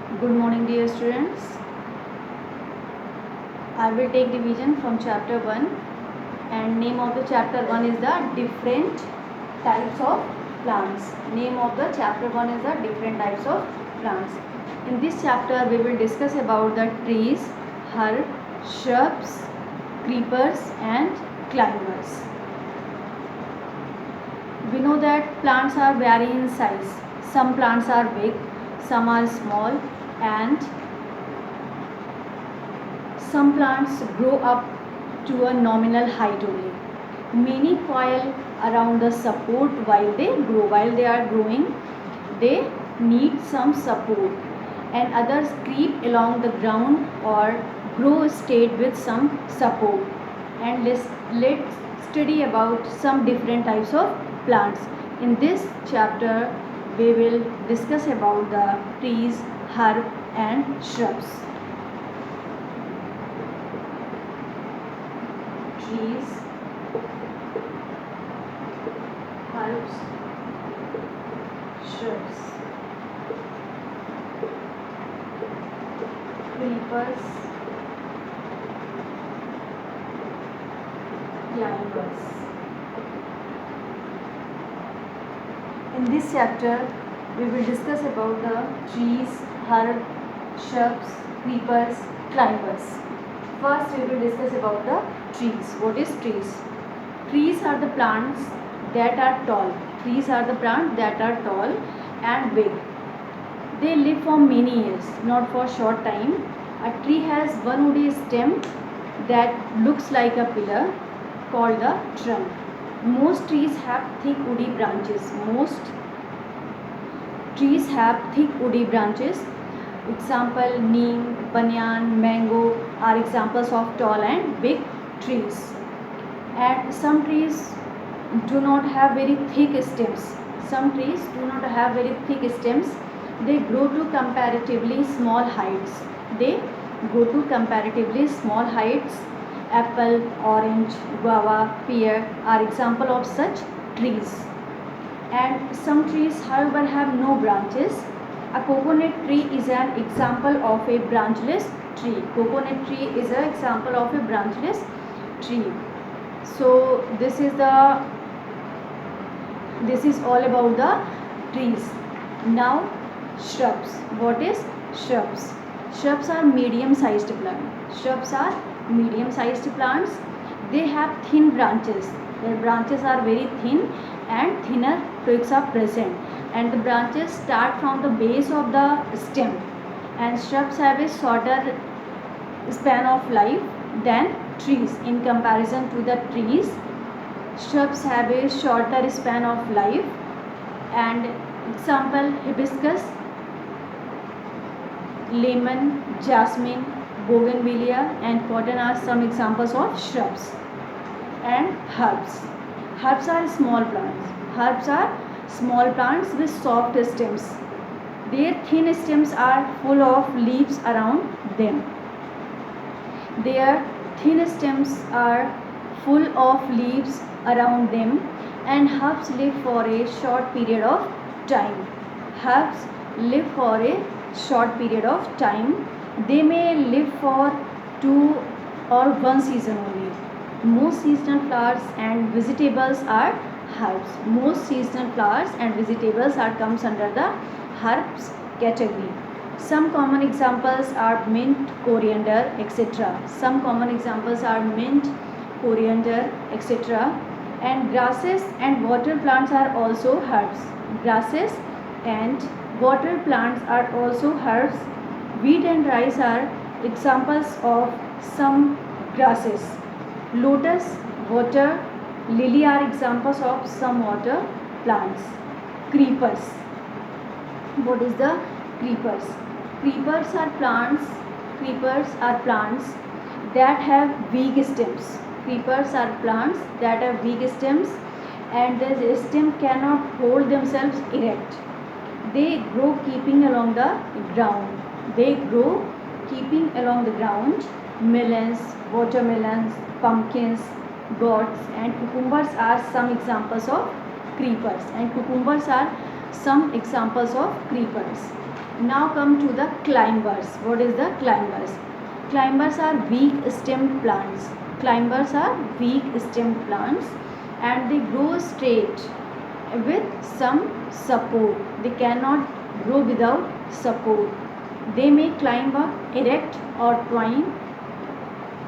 Good morning, dear students. I will take division from chapter 1, and name of the chapter 1 is the different types of plants. Name of the chapter 1 is the different types of plants. In this chapter we will discuss about the trees, herbs, shrubs, creepers and climbers. We know that plants are vary in size. Some plants are big, some are small, and some plants grow up to a nominal height only. Many coil around the support while they grow. While they are growing, they need some support, and others creep along the ground or grow straight with some support. And let's study about some different types of plants. In this chapter, we will discuss about the trees, herb and shrubs. Trees, herbs, shrubs, creepers, climbers. In this chapter, we will discuss about the trees, herbs, shrubs, creepers, climbers. First, we will discuss about the trees. What is trees? Trees are the plants that are tall. Trees are the plants that are tall and big. They live for many years, not for short time. A tree has one woody stem that looks like a pillar called the trunk. Most trees have thick woody branches. Most trees have thick woody branches. Example, neem, banyan, mango are examples of tall and big trees. And some trees do not have very thick stems. Some trees do not have very thick stems. They grow to comparatively small heights. They go to comparatively small heights. Apple, orange, guava, pear are example of such trees. And some trees, however, have no branches. A coconut tree is an example of a branchless tree. Coconut tree is an example of a branchless tree. So this is all about the trees. Now shrubs. What is shrubs? Shrubs are medium sized plants. Shrubs are medium sized plants. They have thin branches. Their branches are very thin and thinner twigs are present, and the branches start from the base of the stem. And shrubs have a shorter span of life than trees. In comparison to the trees, shrubs have a shorter span of life. And example, hibiscus, lemon, jasmine, bougainvillea and cotton are some examples of shrubs. And herbs. Herbs are small plants. Herbs are small plants with soft stems. Their thin stems are full of leaves around them. Their thin stems are full of leaves around them, and herbs live for a short period of time. Herbs live for a short period of time. They may live for 2 or 1 season only. Most seasonal flowers and vegetables are herbs. Most seasonal flowers and vegetables are comes under the herbs category. Some common examples are mint, coriander, etc. Some common examples are mint, coriander, etc. And grasses and water plants are also herbs. Grasses and water plants are also herbs. Wheat and rice are examples of some grasses. Lotus, water, lily are examples of some water plants. Creepers. What is the creepers? Creepers are plants that have weak stems. Creepers are plants that have weak stems, and the stem cannot hold themselves erect. They grow keeping along the ground. Melons, watermelons, pumpkins, gourds and cucumbers are some examples of creepers. And cucumbers are some examples of creepers. Now come to the climbers. What is the climbers? Climbers are weak stemmed plants. Climbers are weak stemmed plants and they grow straight with some support. They cannot grow without support. They may climb up erect or twine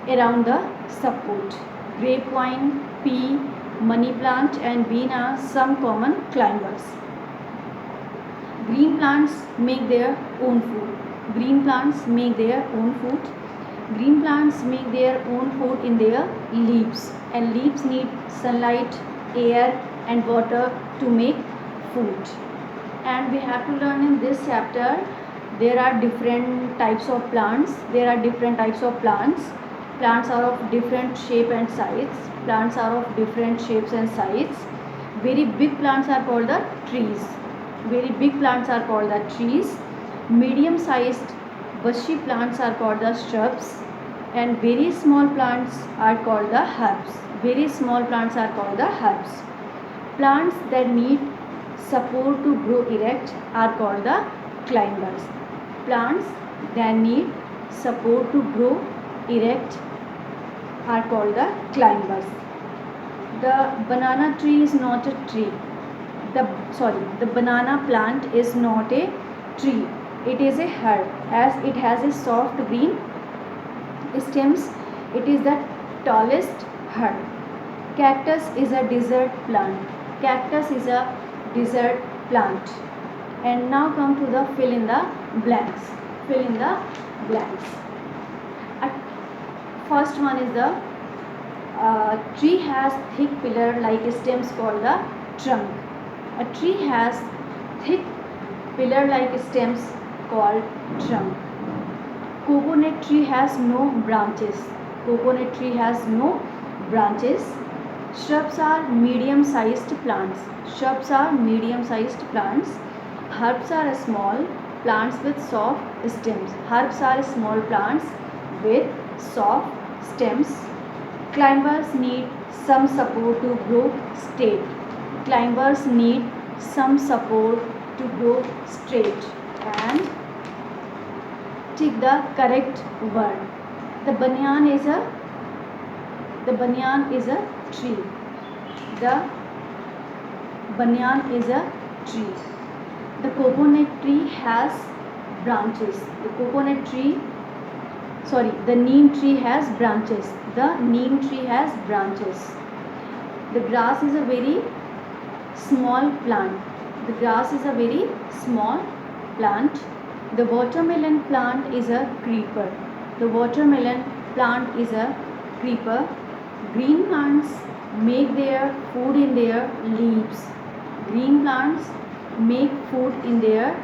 around the support. Grapevine, pea, money plant and bean are some common climbers. Green plants make their own food. Green plants make their own food. Green plants make their own food in their leaves, and leaves need sunlight, air and water to make food. And we have to learn in this chapter there are different types of plants. There are different types of plants. Plants are of different shape and size. Plants are of different shapes and size. Very big plants are called the trees. Very big plants are called the trees. Medium sized bushy plants are called the shrubs, and very small plants are called the herbs. Very small plants are called the herbs. Plants that need support to grow erect are called the climbers. Plants that need support to grow erect are called the climbers. The banana tree is not a tree. The banana plant is not a tree. It is a herb, as it has a soft green stems. It is the tallest herb. Cactus is a desert plant. Cactus is a desert plant. And now come to the fill in the blanks. Fill in the blanks. First one is the tree has thick pillar like stems called the trunk. A tree has thick pillar like stems called trunk. Coconut tree has no branches. Coconut tree has no branches. Shrubs are medium sized plants. Shrubs are medium sized plants. Herbs are small plants with soft stems. Herbs are small plants with soft stems. Climbers need some support to grow straight. Climbers need some support to grow straight. And take the correct word. The banyan is a tree. The banyan is a tree. The coconut tree has branches. The neem tree has branches. The neem tree has branches. The grass is a very small plant. The grass is a very small plant. The watermelon plant is a creeper. The watermelon plant is a creeper. Green plants make their food in their leaves. Green plants make food in their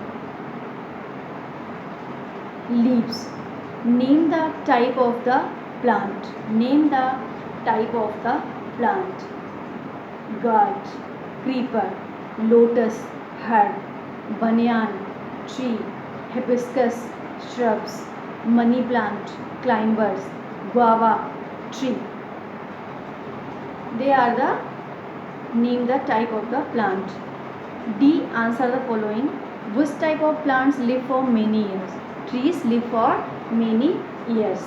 leaves. Name the type of the plant. Name the type of the plant. Gourd, creeper, lotus, herb, banyan, tree, hibiscus, shrubs, money plant, climbers, guava, tree. They are the name the type of the plant. D. Answer the following. Which type of plants live for many years? Trees live for many years.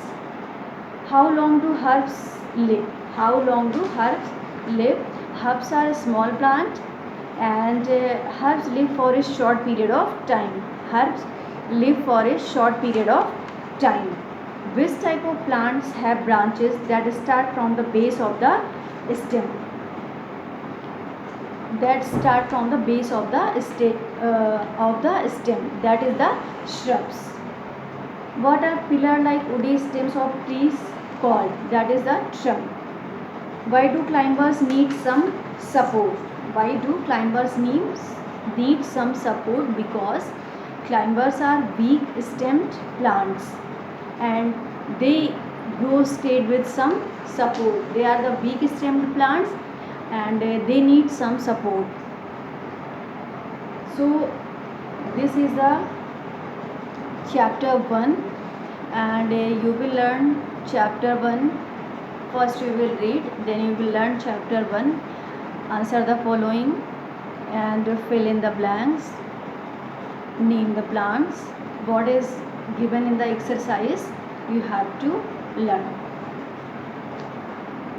How long do herbs live? How long do herbs live? Herbs are a small plant and herbs live for a short period of time. Herbs live for a short period of time. Which type of plants have branches that start from the base of the stem? That start from the base of the stem. That is the shrubs. What are pillar-like woody stems of trees called? That is the trunk. Why do climbers need some support? Why do climbers need some support? Because climbers are weak stemmed plants and they grow straight with some support. They are the weak stemmed plants and they need some support. So this is the chapter 1 and you will learn chapter 1. First you will read, then you will learn chapter 1. Answer the following and fill in the blanks. name the plants. What is given in the exercise, you have to learn.